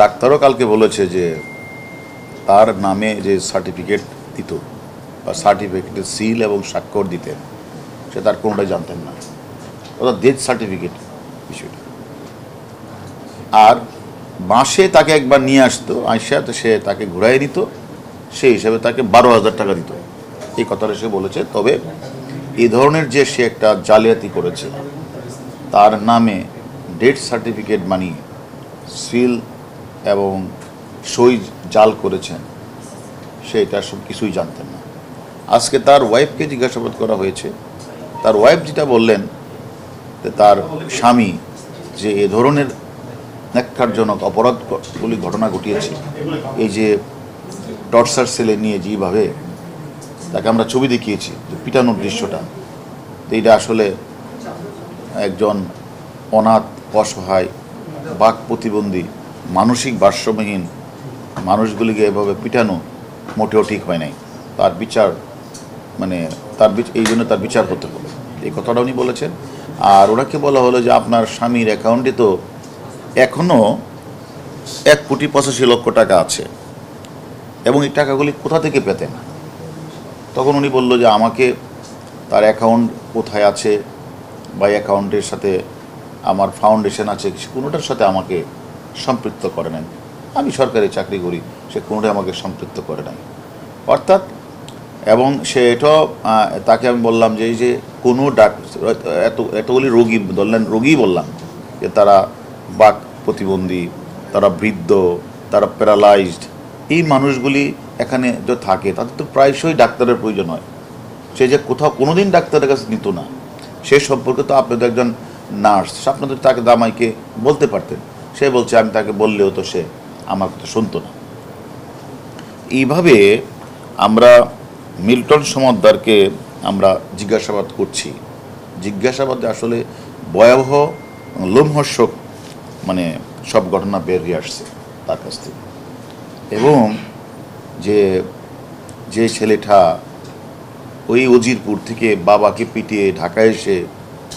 ডাক্তারও কালকে বলেছে যে তার নামে যে সার্টিফিকেট দিত বা সার্টিফিকেটের সিল এবং স্বাক্ষর দিতেন সে তার কোনোটাই জানতেন না, অর্থাৎ ডেথ সার্টিফিকেট বিষয়টা। আর মাসে তাকে একবার নিয়ে আসতো, আইসা তো সে তাকে ঘুরাই নিত, সেই হিসাবে তাকে 12,000 টাকা দিত, এই কথাটা সে বলেছে। তবে এই ধরনের যে সে একটা জালিয়াতি করেছে, তার নামে ডেথ সার্টিফিকেট বানিয়ে সিল এবং সই জাল করেছেন, সেটা সব কিছুই জানতেন না। আজকে তার ওয়াইফকে জিজ্ঞাসাবাদ করা হয়েছে, তার ওয়াইফ যেটা বললেন যে তার স্বামী যে এ ধরনের ন্যাক্কারজনক অপরাধগুলি ঘটনা ঘটিয়েছে, এই যে টর্চার সেলে নিয়ে যেভাবে তাকে আমরা ছবি দেখিয়েছি, যে পিটানোর দৃশ্যটা, তো এইটা আসলে একজন অনাথ, অসহায়, বাক প্রতিবন্ধী, মানসিক ভারসাম্যহীন মানুষগুলিকে এভাবে পিটানো মোটেও ঠিক হয় নাই। তার বিচার এই জন্য তার বিচার হতে হবে, এই কথাটা উনি বলেছেন। আর ওনাকে বলা হলো যে আপনার স্বামীর অ্যাকাউন্টে তো এখনও 1,85,00,000 টাকা আছে এবং এই টাকাগুলি কোথা থেকে পেতেন? তখন উনি বলল যে আমাকে তার অ্যাকাউন্ট কোথায় আছে বা অ্যাকাউন্টের সাথে আমার ফাউন্ডেশন আছে, কোনোটার সাথে আমাকে সম্পৃক্ত করে নেন। আমি সরকারি চাকরি করি, সে কোনোটাই আমাকে সম্পৃক্ত করে নাই। অর্থাৎ এবং সে এটাও তাকে আমি বললাম যে এই যে কোনো এতগুলি রোগী ধরলেন, রোগী বললাম যে তারা বাক প্রতিবন্ধী, তারা বৃদ্ধ, তারা প্যারালাইজড, এই মানুষগুলি এখানে যে থাকে তাদের তো প্রায়শই ডাক্তারের প্রয়োজন হয়। সে যে কোথাও কোনোদিন ডাক্তারের কাছে নিত না, সে সম্পর্কে তো আপনি তো একজন নার্স, আপনাদের তাকে দামাইকে বলতে পারতেন। সে বলছে আমি তাকে বললেও তো সে আমার কথা শুনতো না। এইভাবে আমরা মিল্টন সমদ্দারকে আমরা জিজ্ঞাসাবাদ করছি। জিজ্ঞাসাবাদে আসলে ভয়াবহ লোমহর্ষক সব ঘটনা বের হয়ে আসছে তার কাছ থেকে। এবং যে ছেলেটা ওই উজিরপুর থেকে বাবাকে পিটিয়ে ঢাকায় এসে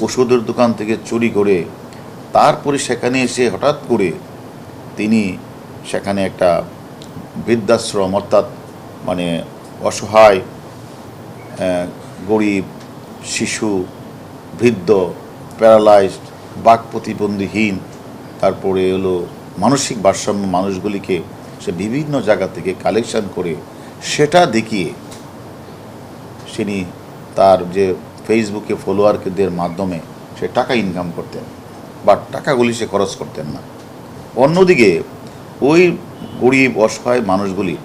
ওষুধের দোকান থেকে চুরি করে তারপরে সেখানে এসে হঠাৎ করে তিনি সেখানে একটা বৃদ্ধাশ্রম, অর্থাৎ অসহায়, গরিব, শিশু, বৃদ্ধ, প্যারালাইজড, বাক প্রতিবন্ধীহীন, তারপরে হলো মানসিক ভারসাম্য মানুষগুলিকে সে বিভিন্ন জায়গা থেকে কালেকশন করে সেটা দেখিয়ে তিনি তার যে ফেসবুকে ফলোয়ারদের মাধ্যমে সে টাকা ইনকাম করতেন, বাট টাকাগুলি সে খরচ করতেন না। অন্যদিকে ওই গরিব অসহায় মানুষগুলি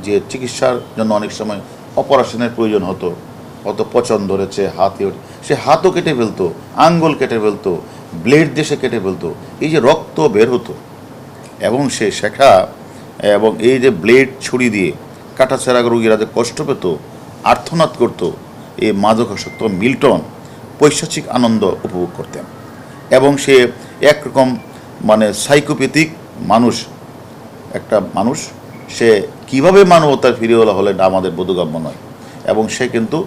যে চিকিৎসার জন্য অনেক সময় অপারেশনের প্রয়োজন হতো, অত পচন ধরেছে হাতে, সে হাতও কেটে ফেলতো, আঙ্গুল কেটে ফেলতো, ব্লেড দিয়ে সে কেটে ফেলতো, এই যে রক্ত বের হতো এবং সে শেখা এবং এই যে ব্লেড ছুরি দিয়ে কাটাছেঁড়া রোগীরা যে কষ্ট পেত, আর্তনাদ করত, এই মাদকাসক্ত মিল্টন পৈশাচিক আনন্দ উপভোগ করতেন। এবং সে একরকম সাইকোপ্যাথিক মানুষ, একটা মানুষ, সে কিভাবে মানবতার ফিরিওয়ালা হলে না আমাদের বোধগম্য নয়। এবং সে কিন্তু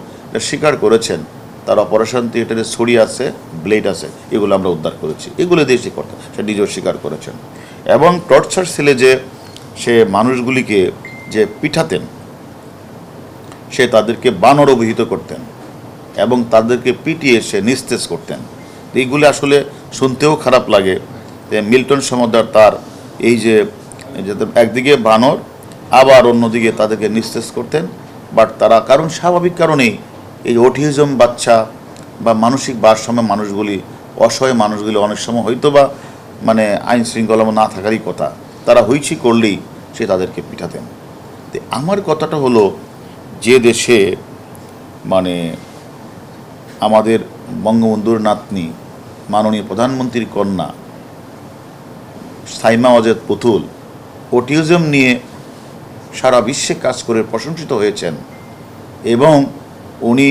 স্বীকার করেছেন তার অপারেশন থিয়েটারে ছড়ি আছে, ব্লেড আছে, এগুলো আমরা উদ্ধার করেছি, এগুলো দিয়ে সে করতেন, সে নিজেও স্বীকার করেছেন। এবং টর্চার সেলে যে সে মানুষগুলিকে যে পিঠাতেন, সে তাদেরকে বানর অভিহিত করতেন এবং তাদেরকে পিটিয়ে সে নিস্তেজ করতেন। এইগুলি আসলে শুনতেও খারাপ লাগে যে মিল্টন সমদ্দার তার এই যে একদিকে বানর, আবার অন্যদিকে তাদেরকে নিস্তেজ করতেন। বাট তারা কারণ স্বাভাবিক কারণেই এই অটিজম বাচ্চা বা মানসিক ভারসাম্য মানুষগুলি, অসহায় মানুষগুলি অনেক সময় হয়তো বা আইন শৃঙ্খলা না থাকারই কথা, তারা হইচি করলেই সে তাদেরকে পিঠাতেন। তো আমার কথাটা হলো, যে দেশে আমাদের বঙ্গবন্ধুর নাতনি মাননীয় প্রধানমন্ত্রীর কন্যা সাইমা ওয়াজেদ পুতুল অটিজম নিয়ে সারা বিশ্বে কাজ করে প্রশংসিত হয়েছেন এবং উনি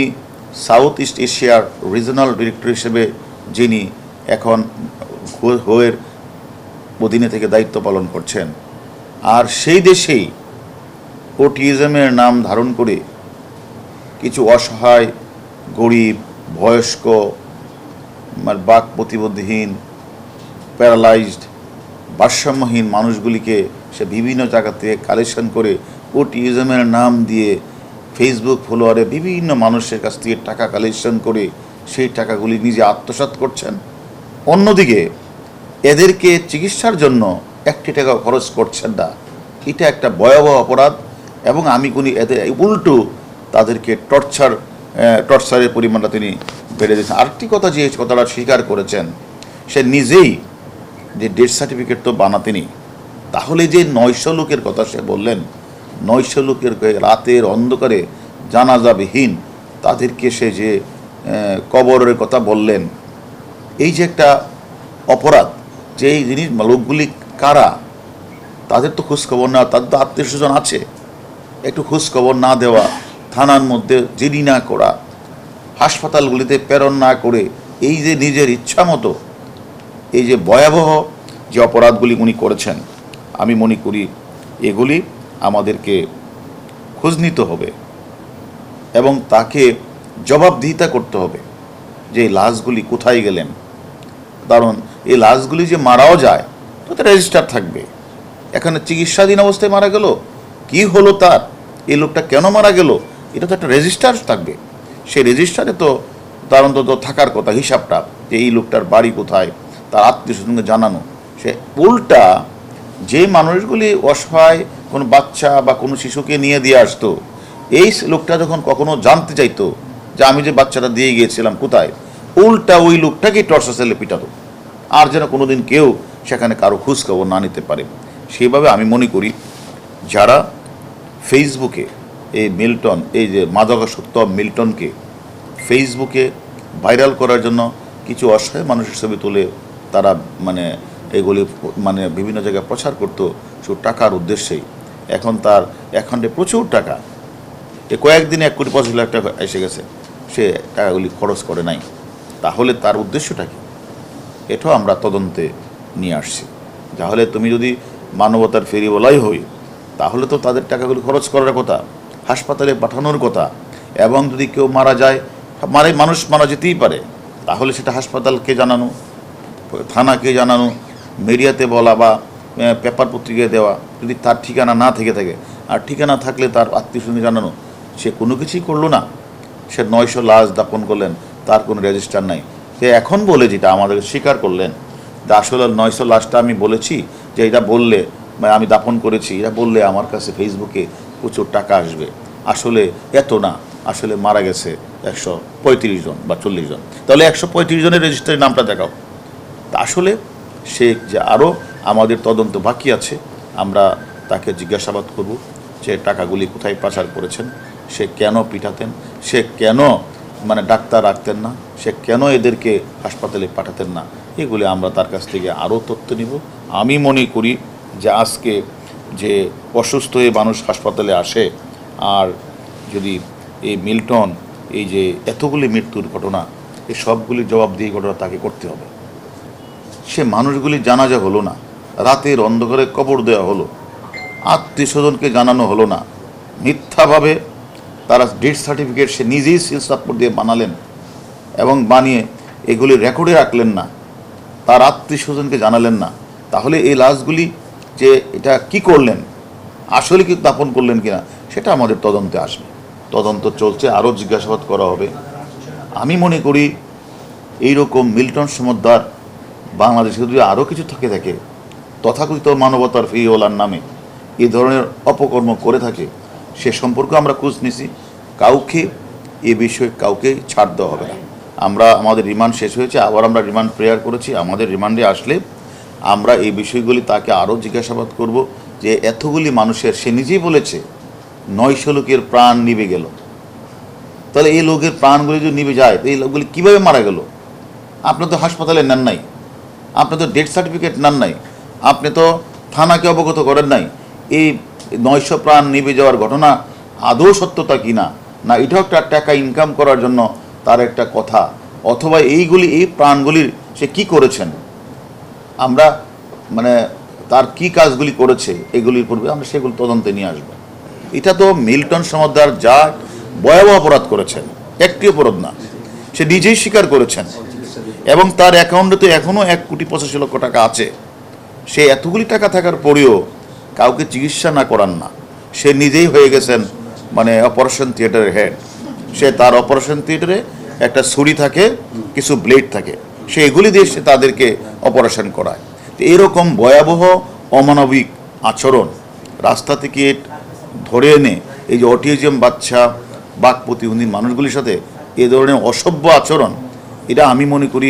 সাউথ ইস্ট এশিয়ার রিজনাল ডিরেক্টর হিসেবে যিনি এখন হোয়ের অধীনে থেকে দায়িত্ব পালন করছেন, আর সেই দেশেই অটিজমের নাম ধারণ করে কিছু অসহায়, গরিব, বয়স্ক, বাক প্রতিবন্ধীহীন, প্যারালাইজড ভারসাম্যহীন মানুষগুলিকে সে বিভিন্ন জায়গা থেকে কালেকশন করে ওটিজমের নাম দিয়ে ফেসবুক ফলোয়ারে বিভিন্ন মানুষের কাছ থেকে টাকা কালেকশন করে সেই টাকাগুলি নিজে আত্মসাৎ করছেন। অন্যদিকে এদেরকে চিকিৎসার জন্য একটি টাকা খরচ করছেন না। এটা একটা ভয়াবহ অপরাধ এবং আমি কোনি এদের উল্টো তাদেরকে টর্চারের পরিমাণটা তিনি বেড়ে দিয়েছেন। আরেকটি কথা যে কথাটা স্বীকার করেছেন, সে নিজেই যে ডেথ সার্টিফিকেট তো বানাতেনি, তাহলে যে 900 লোকের কথা সে বললেন, 900 লোকের রাতের অন্ধকারে জানাজাবিহীন তাদেরকে সে যে কবরের কথা বললেন, এই যে একটা অপরাধ, যে এই জিনিস লোকগুলি কারা, তাদের তো খোঁজখবর না, তাদের তো আত্মীয় স্বজন আছে, একটু খোঁজখবর না দেওয়া, থানার মধ্যে জিডি না করা, হাসপাতালগুলিতে প্রেরণ না করে এই যে নিজের ইচ্ছা মতো এই যে ভয়াবহ যে অপরাধগুলি উনি করেছেন, আমি মনে করি এগুলি আমাদেরকে খোঁজ নিতে হবে এবং তাকে জবাবদিহিতা করতে হবে যে এই লাশগুলি কোথায় গেলেন। কারণ এই লাশগুলি যে মারাও যায় তাতে রেজিস্টার থাকবে, এখানে চিকিৎসাধীন অবস্থায় মারা গেল, কি হলো তার, এই লোকটা কেন মারা গেল, এটা তো একটা রেজিস্টার থাকবে। সেই রেজিস্টারে তো তার অন্তত থাকার কথা হিসাবটা, যে এই লোকটার বাড়ি কোথায়, তার আত্মীয় স্বজনকে জানানো। সে উল্টা যে মানুষগুলি অসহায় কোনো বাচ্চা বা কোনো শিশুকে নিয়ে দিয়ে আসতো, এই লোকটা যখন কখনো জানতে চাইতো যে আমি যে বাচ্চাটা দিয়ে গিয়েছিলাম কোথায়, উল্টা ওই লোকটাকেই টর্চার সেলে পিটাতো, আর যেন কোনোদিন কেউ সেখানে কারো খোঁজখবর না নিতে পারে। সেইভাবে আমি মনে করি যারা ফেসবুকে এই মিল্টন, এই যে মাদকাসক্ত মিল্টনকে ফেসবুকে ভাইরাল করার জন্য কিছু অসহায় মানুষের ছবি তুলে তারা এগুলি বিভিন্ন জায়গায় প্রচার করতো শুধু টাকার উদ্দেশ্যেই। এখন তার অ্যাকাউন্টে প্রচুর টাকা, কয়েকদিনে 1,25,00,000 টাকা এসে গেছে, সে টাকাগুলি খরচ করে নাই। তাহলে তার উদ্দেশ্যটা কি, এটাও আমরা তদন্তে নিয়ে আসছি। তাহলে তুমি যদি মানবতার ফেরিওয়ালাই হই, তাহলে তো তাদের টাকাগুলি খরচ করার কথা, হাসপাতালে পাঠানোর কথা। এবং যদি কেউ মারা যায়, মানুষ মারা যেতেই পারে, তাহলে সেটা হাসপাতালকে জানানো, থানাকে জানানো, মিডিয়াতে বলা বা পেপার পত্রিকায় দেওয়া। যদি তার ঠিকানা না থেকে থাকে, আর ঠিকানা থাকলে তার আত্মীয় স্বজন জানানো। সে কোনো কিছুই করলো না, সে 900 লাশ দাপন করলেন, তার কোনো রেজিস্টার নাই। সে এখন বলে যেটা আমাদেরকে স্বীকার করলেন যে আসলে 900 লাশটা আমি বলেছি, যে এটা বললে আমি দাপন করেছি, এটা বললে আমার কাছে ফেসবুকে প্রচুর টাকা আসবে। আসলে এত না, আসলে মারা গেছে 135 জন বা 40 জন। তাহলে 135 জনের রেজিস্টারের নামটা দেখাও। তা আসলে সে যে আরও আমাদের তদন্ত বাকি আছে, আমরা তাকে জিজ্ঞাসাবাদ করব যে টাকাগুলি কোথায় পাচার করেছেন, সে কেন পিটাতেন, সে কেন ডাক্তার রাখতেন না, সে কেন এদেরকে হাসপাতালে পাঠাতেন না, এগুলি আমরা তার কাছ থেকে আরও তথ্য নিব। আমি মনে করি যে আজকে যে অসুস্থ হয়ে মানুষ হাসপাতালে আসে, আর যদি এই মিল্টন এই যে এতগুলি মৃত্যুর ঘটনা, এই সবগুলি জবাবদিহি ঘটনা তাকে করতে হবে। সে মানুষগুলি জানাজা হলো না, রাতের অন্ধকারে কবর দেওয়া হলো, আত্মীয় স্বজনকে জানানো হলো না, মিথ্যাভাবে তারা ডেথ সার্টিফিকেট সে নিজেই সিল সাপোর্ট দিয়ে বানালেন এবং বানিয়ে এগুলি রেকর্ডে রাখলেন না, তার আত্মীয় স্বজনকে জানালেন না। তাহলে এই লাশগুলি যে এটা কি করলেন, আসলে কি দাপন করলেন কিনা, সেটা আমাদের তদন্তে আসবে। তদন্ত চলছে, আরও জিজ্ঞাসাবাদ করা হবে। আমি মনে করি এইরকম মিল্টন সমদ্দার বাংলাদেশে যদি আরও কিছু থাকে তথাকথিত মানবতার ফেরিওয়ালার নামে এই ধরনের অপকর্ম করে থাকে, সে সম্পর্কে আমরা খোঁজ নিছি। কাউকে এ বিষয়ে কাউকে ছাড় দেওয়া হবে না। আমাদের রিমান্ড শেষ হয়েছে, আবার আমরা রিমান্ড প্রেয়ার করেছি। আমাদের রিমান্ডে আসলে আমরা এই বিষয়গুলি তাকে আরও জিজ্ঞাসাবাদ করব যে এতগুলি মানুষের, সে নিজেই বলেছে 900 লোকের প্রাণ নিভে গেল। তাহলে এই লোকের প্রাণগুলি যদি নিভে যায়, তো এই লোকগুলি কীভাবে মারা গেল? আপনি তো হাসপাতালে নেন নাই, আপনি তো ডেথ সার্টিফিকেট নেন নাই, আপনি তো থানাকে অবগত করেন নাই। এই 900 প্রাণ নিভে যাওয়ার ঘটনা আদৌ সত্যতা কি না, না এটাও একটা টাকা ইনকাম করার জন্য তার একটা কথা, অথবা এই প্রাণগুলির সে কি করেছেন, আমরা তার কি কাজগুলি করেছে, এগুলির পূর্বে আমরা সেগুলো তদন্তে নিয়ে আসবো। এটা তো মিল্টন সমদ্দার যা ভয়াবহ অপরাধ করেছেন, একটি অপরাধ না, সে নিজেই স্বীকার করেছেন। এবং তার অ্যাকাউন্টে তো এখনও 1,85,00,000 টাকা আছে। সে এতগুলি টাকা থাকার পরেও কাউকে চিকিৎসা না করান না, সে নিজেই হয়ে গেছেন মানে অপারেশন থিয়েটারের হেড। সে তার অপারেশন থিয়েটারে একটা ছুরি থাকে, কিছু ব্লেড থাকে, সে এগুলি দিয়ে সে তাদেরকে অপারেশন করায়। তো এরকম ভয়াবহ অমানবিক আচরণ রাস্তা থেকে ধরে এনে এই যে অটিজম বাচ্চা, বাক প্রতিবন্ধী মানুষগুলির সাথে এ ধরনের অসভ্য আচরণ, এটা আমি মনে করি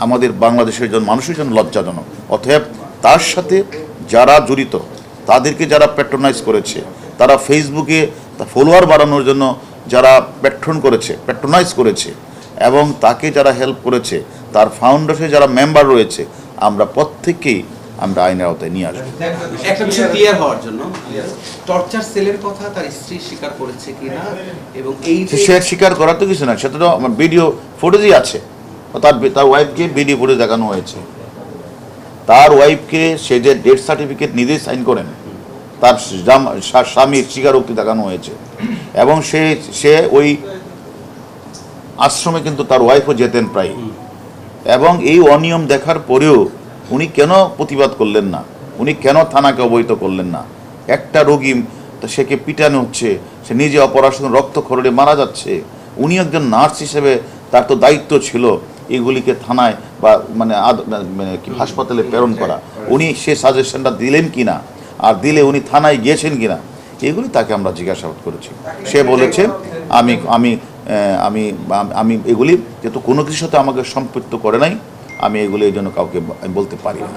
আমাদের বাংলাদেশের জন্য মানুষের জন্য লজ্জাজনক। অতএব তার সাথে যারা জড়িত, তাদেরকে যারা প্যাট্রোনাইজ করেছে, তারা ফেসবুকে ফলোয়ার বাড়ানোর জন্য যারা প্যাট্রোনাইজ করেছে এবং তাকে যারা হেল্প করেছে, তার ফাউন্ডেশনে যারা মেম্বার রয়েছে, আমরা প্রত্যেককেই আমরা আইনের আওতায় নিয়ে আসবো। একটা বিষয় ক্লিয়ার হওয়ার জন্য, টর্চার সেলের কথা তার স্ত্রী স্বীকার করেছে কিনা, এবং এই সে স্বীকার করার তো কিছু না, সেটা তো ভিডিও ফুটেজই আছে। তার ওয়াইফকে ভিডিও ফুটেজ দেখানো হয়েছে। তার ওয়াইফকে সে যে ডেথ সার্টিফিকেট নিজেই সাইন করেন, তার স্বামীর স্বীকারোক্তি দেখানো হয়েছে। এবং সে ওই আশ্রমে কিন্তু তার ওয়াইফও যেতেন প্রায়। এবং এই অনিয়ম দেখার পরেও উনি কেন প্রতিবাদ করলেন না? উনি কেন থানাকে অবহিত করলেন না? একটা রোগী সেকে পিটানো হচ্ছে, সে নিজে অপারেশন রক্তক্ষরণে মারা যাচ্ছে। উনি একজন নার্স হিসেবে তার তো দায়িত্ব ছিল এগুলিকে থানায় বা মানে হাসপাতালে প্রেরণ করা। উনি সে সাজেশনটা দিলেন কিনা, আর দিলে উনি থানায় গিয়েছেন কিনা, এগুলি তাকে আমরা জিজ্ঞাসাবাদ করেছি। সে বলেছে আমি আমি আমি আমি এগুলি যেহেতু কোনো কিছুর সাথে আমাকে সম্পৃক্ত করে নাই, আমি এগুলি এই জন্য কাউকে বলতে পারি না।